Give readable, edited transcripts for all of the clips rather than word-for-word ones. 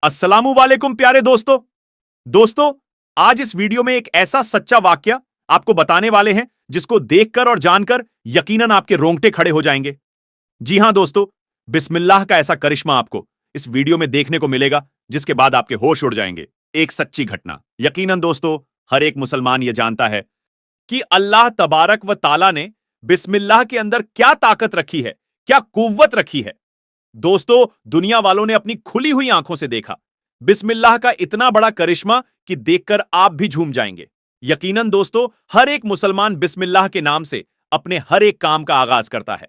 अस्सलामु वालेकुम प्यारे दोस्तों। दोस्तों, आज इस वीडियो में एक ऐसा सच्चा वाकया आपको बताने वाले हैं जिसको देखकर और जानकर यकीनन आपके रोंगटे खड़े हो जाएंगे। जी हां दोस्तों, बिस्मिल्लाह का ऐसा करिश्मा आपको इस वीडियो में देखने को मिलेगा जिसके बाद आपके होश उड़ जाएंगे। एक सच्ची घटना। यकीनन दोस्तों, हर एक मुसलमान यह जानता है कि अल्लाह तबारक व ताला ने बिस्मिल्लाह के अंदर क्या ताकत रखी है, क्या कुव्वत रखी है। दोस्तों, दुनिया वालों ने अपनी खुली हुई आंखों से देखा बिस्मिल्लाह का इतना बड़ा करिश्मा कि देखकर आप भी झूम जाएंगे। यकीनन दोस्तों, हर एक मुसलमान बिस्मिल्लाह के नाम से अपने हर एक काम का आगाज करता है।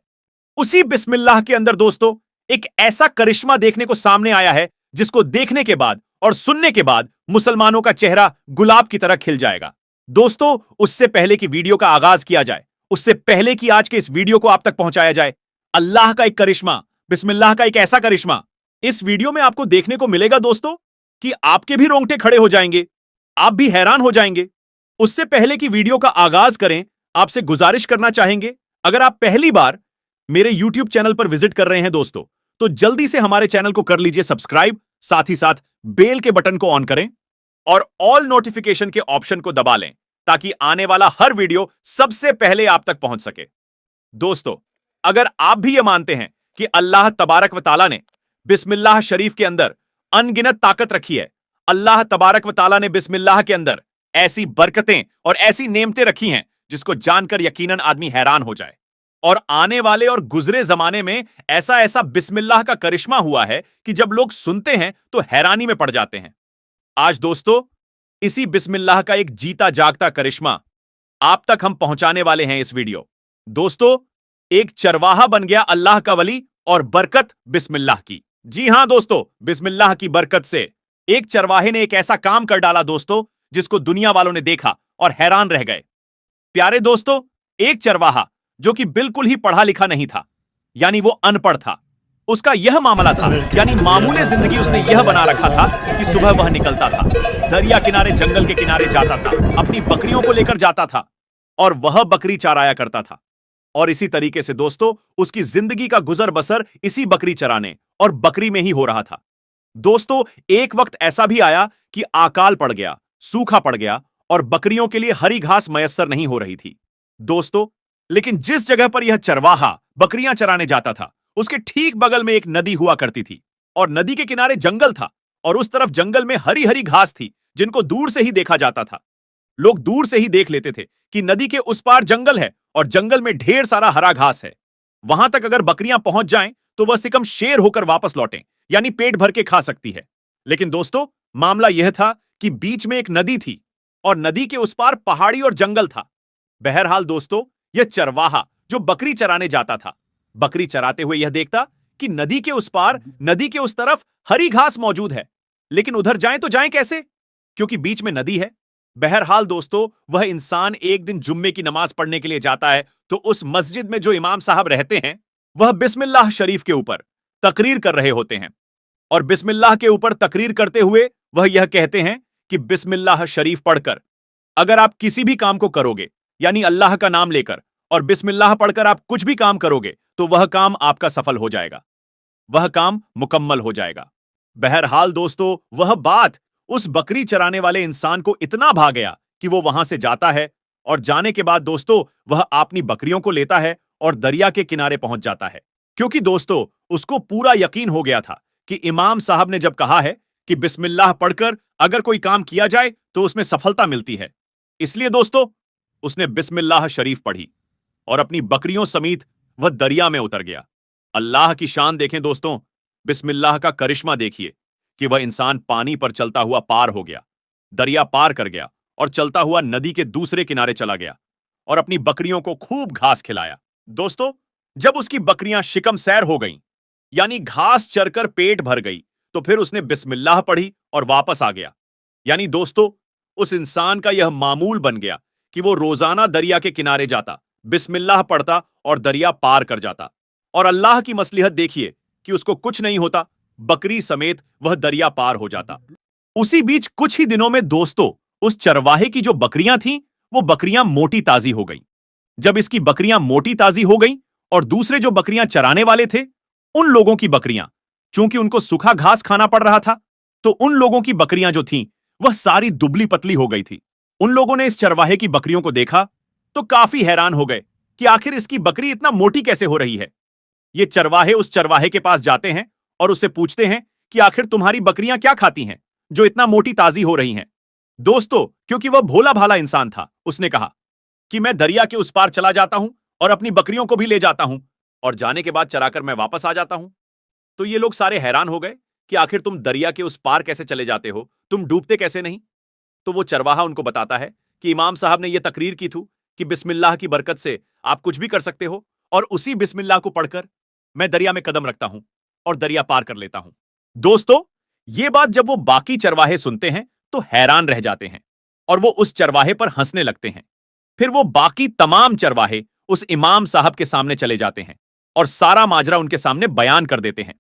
उसी बिस्मिल्लाह के अंदर दोस्तों, एक ऐसा करिश्मा देखने को सामने आया है जिसको देखने के बाद और सुनने के बाद मुसलमानों का चेहरा गुलाब की तरह खिल जाएगा। दोस्तों, उससे पहले कि वीडियो का आगाज किया जाए, उससे पहले कि आज के इस वीडियो को आप तक पहुंचाया जाए, अल्लाह का एक करिश्मा, बिस्मिल्लाह का एक ऐसा करिश्मा इस वीडियो में आपको देखने को मिलेगा दोस्तों कि आपके भी रोंगटे खड़े हो जाएंगे, आप भी हैरान हो जाएंगे। उससे पहले कि वीडियो का आगाज करें, आपसे गुजारिश करना चाहेंगे, अगर आप पहली बार मेरे YouTube चैनल पर विजिट कर रहे हैं दोस्तों, तो जल्दी से हमारे चैनल को कर लीजिए सब्सक्राइब, साथ ही साथ बेल के बटन को ऑन करें और ऑल नोटिफिकेशन के ऑप्शन को दबा लें ताकि आने वाला हर वीडियो सबसे पहले आप तक पहुंच सके। दोस्तों, अगर आप भी यह मानते हैं कि अल्लाह तबारक व ताला ने बिस्मिल्लाह शरीफ के अंदर अनगिनत ताकत रखी है, अल्लाह तबारक व ताला ने बिस्मिल्लाह के अंदर ऐसी बरकतें और ऐसी नेमतें रखी हैं जिसको जानकर यकीनन आदमी हैरान हो जाए। और आने वाले और गुजरे जमाने में ऐसा ऐसा बिस्मिल्लाह का करिश्मा हुआ है कि जब लोग सुनते हैं तो हैरानी में पड़ जाते हैं। आज दोस्तों, इसी बिस्मिल्लाह का एक जीता जागता करिश्मा आप तक हम पहुंचाने वाले हैं इस वीडियो। दोस्तों, एक चरवाहा बन गया अल्लाह का वली और बरकत बिस्मिल्लाह की। जी हां दोस्तों, बिस्मिल्लाह की बरकत से एक चरवाहे ने एक ऐसा काम कर डाला दोस्तों जिसको दुनिया वालों ने देखा और हैरान रह गए। प्यारे दोस्तों, एक चरवाहा जो कि बिल्कुल ही पढ़ा लिखा नहीं था, यानी वो अनपढ़ था, उसका यह मामला था, यानी मामूले जिंदगी उसने यह बना रखा था कि सुबह वह निकलता था, दरिया किनारे जंगल के किनारे जाता था, अपनी बकरियों को लेकर जाता था और वह बकरी चराया करता था। और इसी तरीके से दोस्तों, उसकी जिंदगी का गुजर बसर इसी बकरी चराने और बकरी में ही हो रहा था। दोस्तों, एक वक्त ऐसा भी आया कि अकाल पड़ गया, सूखा पड़ गया और बकरियों के लिए हरी घास मयस्सर नहीं हो रही थी दोस्तों। लेकिन जिस जगह पर यह चरवाहा बकरियां चराने जाता था, उसके ठीक बगल में एक नदी हुआ करती थी और नदी के किनारे जंगल था और उस तरफ जंगल में हरी हरी घास थी जिनको दूर से ही देखा जाता था। लोग दूर से ही देख लेते थे कि नदी के उस पार जंगल है और जंगल में ढेर सारा हरा घास है। वहां तक अगर बकरियां पहुंच जाएं तो वह सिकम शेर होकर वापस लौटें, यानी पेट भर के खा सकती है। लेकिन दोस्तों, मामला यह था कि बीच में एक नदी थी और नदी के उस पार पहाड़ी और जंगल था। बहरहाल दोस्तों, यह चरवाहा जो बकरी चराने जाता था, बकरी चराते हुए यह देखता कि नदी के उस पार, नदी के उस तरफ हरी घास मौजूद है, लेकिन उधर जाएं तो जाएं कैसे, क्योंकि बीच में नदी है। बहरहाल दोस्तों, वह इंसान एक दिन जुम्मे की नमाज पढ़ने के लिए जाता है तो उस मस्जिद में जो इमाम साहब रहते हैं, वह बिस्मिल्लाह शरीफ के ऊपर तकरीर कर रहे होते हैं और बिस्मिल्लाह के ऊपर तकरीर करते हुए वह यह कहते हैं कि बिस्मिल्लाह शरीफ पढ़कर अगर आप किसी भी काम को करोगे, यानी अल्लाह का नाम लेकर और बिस्मिल्लाह पढ़कर आप कुछ भी काम करोगे, तो वह काम आपका सफल हो जाएगा, वह काम मुकम्मल हो जाएगा। बहरहाल दोस्तों, वह बात उस बकरी चराने वाले इंसान को इतना भा गया कि वो वहां से जाता है और जाने के बाद दोस्तों, वह अपनी बकरियों को लेता है और दरिया के किनारे पहुंच जाता है, क्योंकि दोस्तों, उसको पूरा यकीन हो गया था कि इमाम साहब ने जब कहा है कि बिस्मिल्लाह पढ़कर अगर कोई काम किया जाए तो उसमें सफलता मिलती है। इसलिए दोस्तों, उसने बिस्मिल्लाह शरीफ पढ़ी और अपनी बकरियों समेत वह दरिया में उतर गया। अल्लाह की शान देखें दोस्तों, बिस्मिल्लाह का करिश्मा देखिए कि वह इंसान पानी पर चलता हुआ पार हो गया, दरिया पार कर गया और चलता हुआ नदी के दूसरे किनारे चला गया और अपनी बकरियों को खूब घास खिलाया। दोस्तों, जब उसकी बकरियां शिकम सैर हो गईं, यानी घास चरकर पेट भर गई, तो फिर उसने बिस्मिल्लाह पढ़ी और वापस आ गया। यानी दोस्तों, उस इंसान का यह मामूल बन गया कि वो रोजाना दरिया के किनारे जाता, बिस्मिल्लाह पढ़ता और दरिया पार कर जाता। और अल्लाह की मसलिहत देखिए कि उसको कुछ नहीं होता, बकरी समेत वह दरिया पार हो जाता। उसी बीच कुछ ही दिनों में दोस्तों, उस चरवाहे की जो बकरियां थीं, वो बकरियां मोटी ताजी हो गईं। जब इसकी बकरियां मोटी ताजी हो गईं और दूसरे जो बकरियां चराने वाले थे, उन लोगों की बकरियां, चूंकि उनको सूखा घास खाना पड़ रहा था, तो उन लोगों की बकरियां जो थीं वह सारी दुबली पतली हो गई थी। उन लोगों ने इस चरवाहे की बकरियों को देखा तो काफी हैरान हो गए कि आखिर इसकी बकरी इतना मोटी कैसे हो रही है। ये चरवाहे उस चरवाहे के पास जाते हैं और उससे पूछते हैं कि आखिर तुम्हारी बकरियां क्या खाती हैं जो इतना मोटी ताजी हो रही हैं। दोस्तों, क्योंकि वह भोला भाला इंसान था, उसने कहा कि मैं दरिया के उस पार चला जाता हूं और अपनी बकरियों को भी ले जाता हूं और जाने के बाद चराकर मैं वापस आ जाता हूं। तो ये लोग सारे हैरान हो गए कि आखिर तुम दरिया के उस पार कैसे चले जाते हो, तुम डूबते कैसे नहीं। तो वो चरवाहा उनको बताता है कि इमाम साहब ने यह तकरीर की थी कि बिस्मिल्लाह की बरकत से आप कुछ भी कर सकते हो, और उसी बिस्मिल्लाह को पढ़कर मैं दरिया में कदम रखता हूं और दरिया पार कर लेता हूं। दोस्तों, ये बात जब वो बाकी चरवाहे सुनते हैं तो हैरान रह जाते हैं और वो उस चरवाहे पर हंसने लगते हैं। फिर वो बाकी तमाम चरवाहे उस इमाम साहब के सामने चले जाते हैं और सारा माजरा उनके सामने बयान कर देते हैं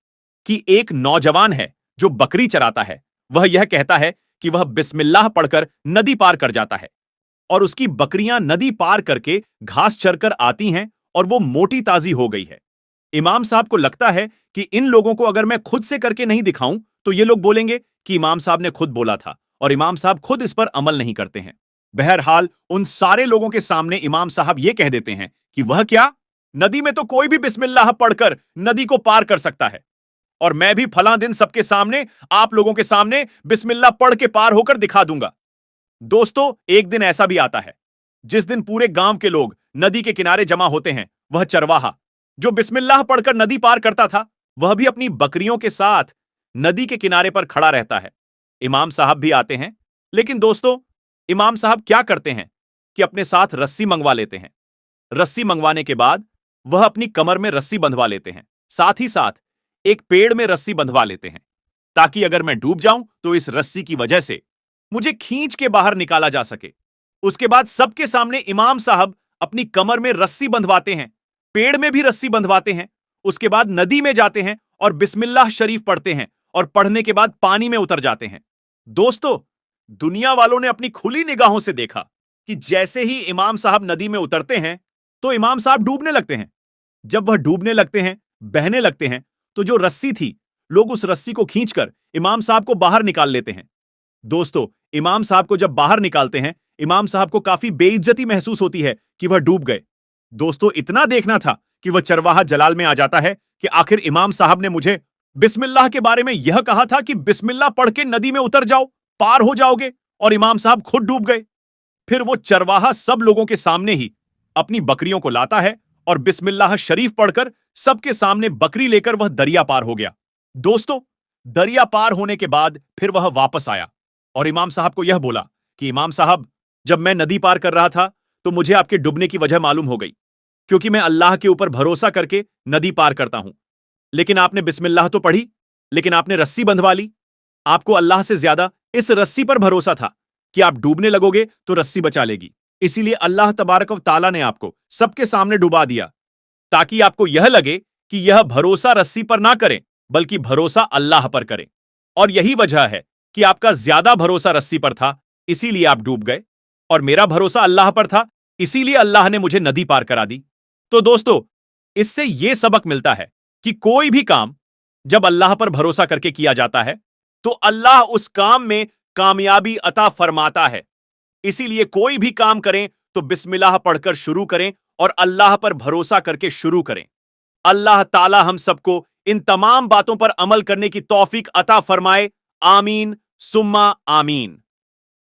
कि एक नौजवान है जो बकरी चराता है। वह यह कहता है कि वह बिस्मिल्लाह पढ़कर नदी पार कर जाता है और उसकी बकरियां नदी पार करके घास चरकर आती हैं और वो मोटी ताजी हो गई है। इमाम साहब को लगता है कि इन लोगों को अगर मैं खुद से करके नहीं दिखाऊं तो ये लोग बोलेंगे कि इमाम साहब ने खुद बोला था, और इमाम साहब खुद इस पर अमल नहीं करते हैं। बहरहाल उन सारे लोगों के सामने इमाम साहब यह कह देते हैं कि वह क्या, नदी में तो कोई भी बिस्मिल्लाह पढ़कर नदी को पार कर सकता है, और मैं भी फलां दिन सबके सामने, आप लोगों के सामने बिस्मिल्लाह पढ़ के पार होकर दिखा दूंगा। दोस्तों, एक दिन ऐसा भी आता है जिस दिन पूरे गांव के लोग नदी के किनारे जमा होते हैं। वह चरवाहा जो बिस्मिल्लाह पढ़कर नदी पार करता था, वह भी अपनी बकरियों के साथ नदी के किनारे पर खड़ा रहता है। इमाम साहब भी आते हैं, लेकिन दोस्तों, इमाम साहब क्या करते हैं कि अपने साथ रस्सी मंगवा लेते हैं। रस्सी मंगवाने के बाद वह अपनी कमर में रस्सी बंधवा लेते हैं, साथ ही साथ एक पेड़ में रस्सी बंधवा लेते हैं, ताकि अगर मैं डूब जाऊं तो इस रस्सी की वजह से मुझे खींच के बाहर निकाला जा सके। उसके बाद सबके सामने इमाम साहब अपनी कमर में रस्सी बंधवाते हैं, पेड़ में भी रस्सी बंधवाते हैं। उसके बाद नदी में जाते हैं और बिस्मिल्लाह शरीफ पढ़ते हैं, और पढ़ने के बाद पानी में उतर जाते हैं। दोस्तों, दुनिया वालों ने अपनी खुली निगाहों से देखा कि जैसे ही इमाम साहब नदी में उतरते हैं तो इमाम साहब डूबने लगते हैं। जब वह डूबने लगते हैं, बहने लगते हैं, तो जो रस्सी थी, लोग उस रस्सी को खींचकर इमाम साहब को बाहर निकाल लेते हैं। दोस्तों, इमाम साहब को जब बाहर निकालते हैं, इमाम साहब को काफी बेइज्जती महसूस होती है कि वह डूब गए। दोस्तों, इतना देखना था कि वह चरवाहा जलाल में आ जाता है कि आखिर इमाम साहब ने मुझे बिस्मिल्लाह के बारे में यह कहा था कि बिस्मिल्लाह पढ़ के नदी में उतर जाओ, पार हो जाओगे, और इमाम साहब खुद डूब गए। फिर वो चरवाहा सब लोगों के सामने ही अपनी बकरियों को लाता है और बिस्मिल्लाह शरीफ पढ़कर सबके सामने बकरी लेकर वह दरिया पार हो गया। दोस्तों, दरिया पार होने के बाद फिर वह वापस आया और इमाम साहब को यह बोला कि इमाम साहब, जब मैं नदी पार कर रहा था तो मुझे आपके डूबने की वजह मालूम हो गई, क्योंकि मैं अल्लाह के ऊपर भरोसा करके नदी पार करता हूं। लेकिन आपने बिस्मिल्लाह तो पढ़ी, लेकिन आपने रस्सी बंधवा ली। आपको अल्लाह से ज्यादा इस रस्सी पर भरोसा था कि आप डूबने लगोगे तो रस्सी बचा लेगी। इसीलिए अल्लाह तबारक व ताला ने आपको सबके सामने डुबा दिया, ताकि आपको यह लगे कि यह भरोसा रस्सी पर ना करें, बल्कि भरोसा अल्लाह पर करें। और यही वजह है कि आपका ज्यादा भरोसा रस्सी पर था, इसीलिए आप डूब गए, और मेरा भरोसा अल्लाह पर था, इसीलिए अल्लाह ने मुझे नदी पार करा दी। तो दोस्तों, इससे यह सबक मिलता है कि कोई भी काम जब अल्लाह पर भरोसा करके किया जाता है तो अल्लाह उस काम में कामयाबी अता फरमाता है। इसीलिए कोई भी काम करें तो बिस्मिल्लाह पढ़कर शुरू करें और अल्लाह पर भरोसा करके शुरू करें। अल्लाह ताला हम सबको इन तमाम बातों पर अमल करने की तौफीक अता फरमाए। आमीन सुम्मा आमीन।